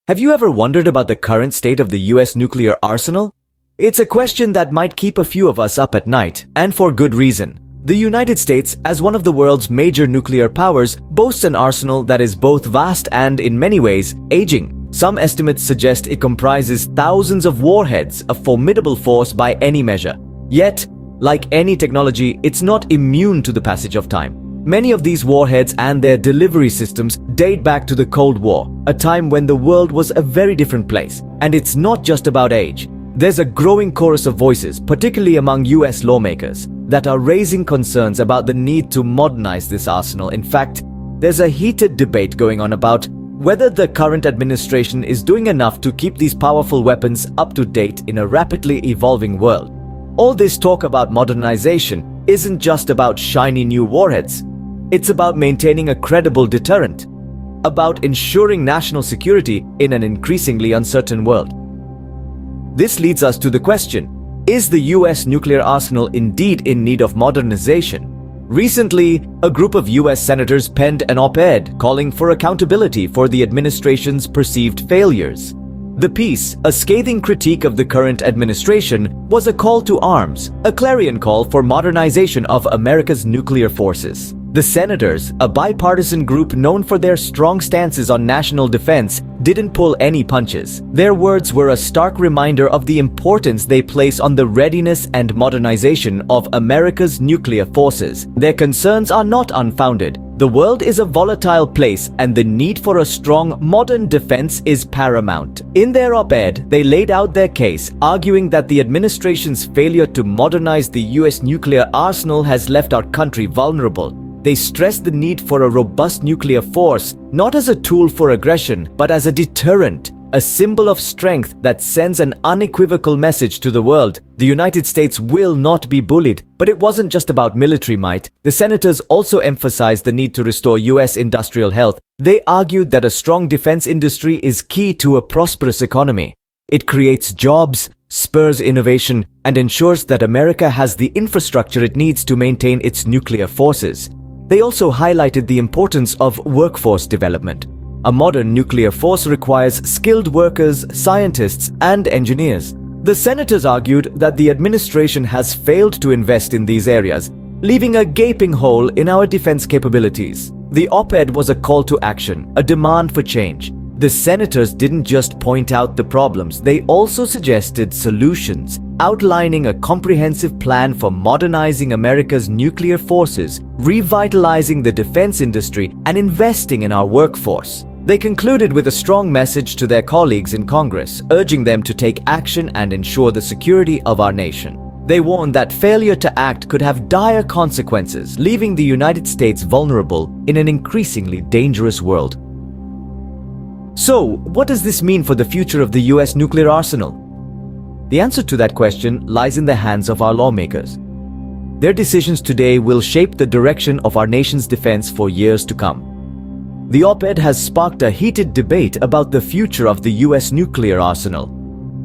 Have you ever wondered about the current state of the US nuclear arsenal? It's a question that might keep a few of us up at night, and for good reason. The United States, as one of the world's major nuclear powers, boasts an arsenal that is both vast and, in many ways, aging. Some estimates suggest it comprises thousands of warheads, a formidable force by any measure. Yet, like any technology, it's not immune to the passage of time. Many of these warheads and their delivery systems date back to the Cold War, a time when the world was a very different place. And it's not just about age. There's a growing chorus of voices, particularly among US lawmakers, that are raising concerns about the need to modernize this arsenal. In fact, there's a heated debate going on about whether the current administration is doing enough to keep these powerful weapons up to date in a rapidly evolving world. All this talk about modernization isn't just about shiny new warheads. It's about maintaining a credible deterrent, about ensuring national security in an increasingly uncertain world. This leads us to the question, is the US nuclear arsenal indeed in need of modernization? Recently, a group of US senators penned an op-ed calling for accountability for the administration's perceived failures. The piece, a scathing critique of the current administration, was a call to arms, a clarion call for modernization of America's nuclear forces. The Senators, a bipartisan group known for their strong stances on national defense, didn't pull any punches. Their words were a stark reminder of the importance they place on the readiness and modernization of America's nuclear forces. Their concerns are not unfounded. The world is a volatile place, and the need for a strong, modern defense is paramount. In their op-ed, they laid out their case, arguing that the administration's failure to modernize the US nuclear arsenal has left our country vulnerable. They stressed the need for a robust nuclear force, not as a tool for aggression, but as a deterrent, a symbol of strength that sends an unequivocal message to the world. The United States will not be bullied. But it wasn't just about military might. The senators also emphasized the need to restore US industrial health. They argued that a strong defense industry is key to a prosperous economy. It creates jobs, spurs innovation, and ensures that America has the infrastructure it needs to maintain its nuclear forces. They also highlighted the importance of workforce development. A modern nuclear force requires skilled workers, scientists, and engineers. The senators argued that the administration has failed to invest in these areas, leaving a gaping hole in our defense capabilities. The op-ed was a call to action, a demand for change. The senators didn't just point out the problems, they also suggested solutions, outlining a comprehensive plan for modernizing America's nuclear forces, revitalizing the defense industry, and investing in our workforce. They concluded with a strong message to their colleagues in Congress, urging them to take action and ensure the security of our nation. They warned that failure to act could have dire consequences, leaving the United States vulnerable in an increasingly dangerous world. So, what does this mean for the future of the US nuclear arsenal? The answer to that question lies in the hands of our lawmakers. Their decisions today will shape the direction of our nation's defense for years to come. The op-ed has sparked a heated debate about the future of the US nuclear arsenal.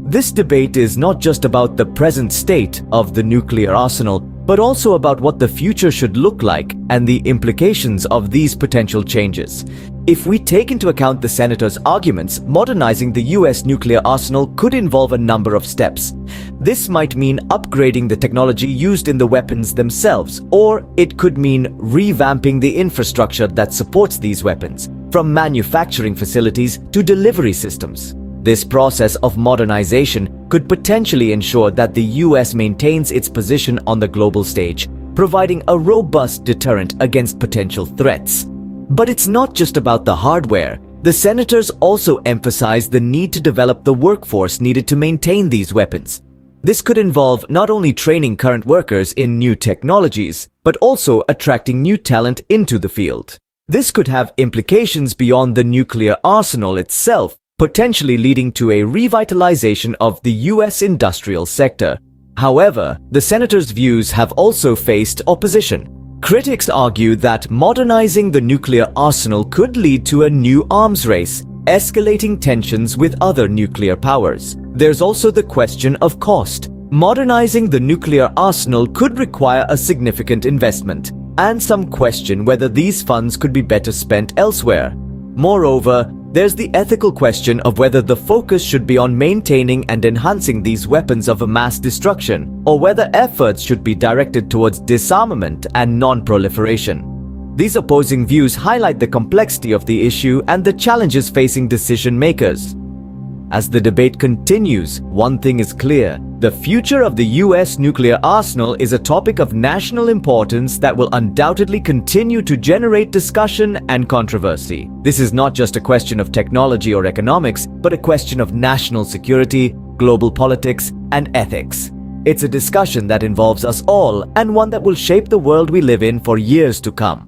This debate is not just about the present state of the nuclear arsenal, but also about what the future should look like and the implications of these potential changes. If we take into account the senators' arguments, modernizing the US nuclear arsenal could involve a number of steps. This might mean upgrading the technology used in the weapons themselves, or it could mean revamping the infrastructure that supports these weapons, from manufacturing facilities to delivery systems. This process of modernization could potentially ensure that the US maintains its position on the global stage, providing a robust deterrent against potential threats. But it's not just about the hardware. The senators also emphasized the need to develop the workforce needed to maintain these weapons. This could involve not only training current workers in new technologies, but also attracting new talent into the field. This could have implications beyond the nuclear arsenal itself, potentially leading to a revitalization of the US industrial sector. However, the senators' views have also faced opposition. Critics argue that modernizing the nuclear arsenal could lead to a new arms race, escalating tensions with other nuclear powers. There's also the question of cost. Modernizing the nuclear arsenal could require a significant investment, and some question whether these funds could be better spent elsewhere. Moreover, There's the ethical question of whether the focus should be on maintaining and enhancing these weapons of mass destruction, or whether efforts should be directed towards disarmament and non-proliferation. These opposing views highlight the complexity of the issue and the challenges facing decision makers. As the debate continues, one thing is clear: the future of the US nuclear arsenal is a topic of national importance that will undoubtedly continue to generate discussion and controversy. This is not just a question of technology or economics, but a question of national security, global politics, and ethics. It's a discussion that involves us all, and one that will shape the world we live in for years to come.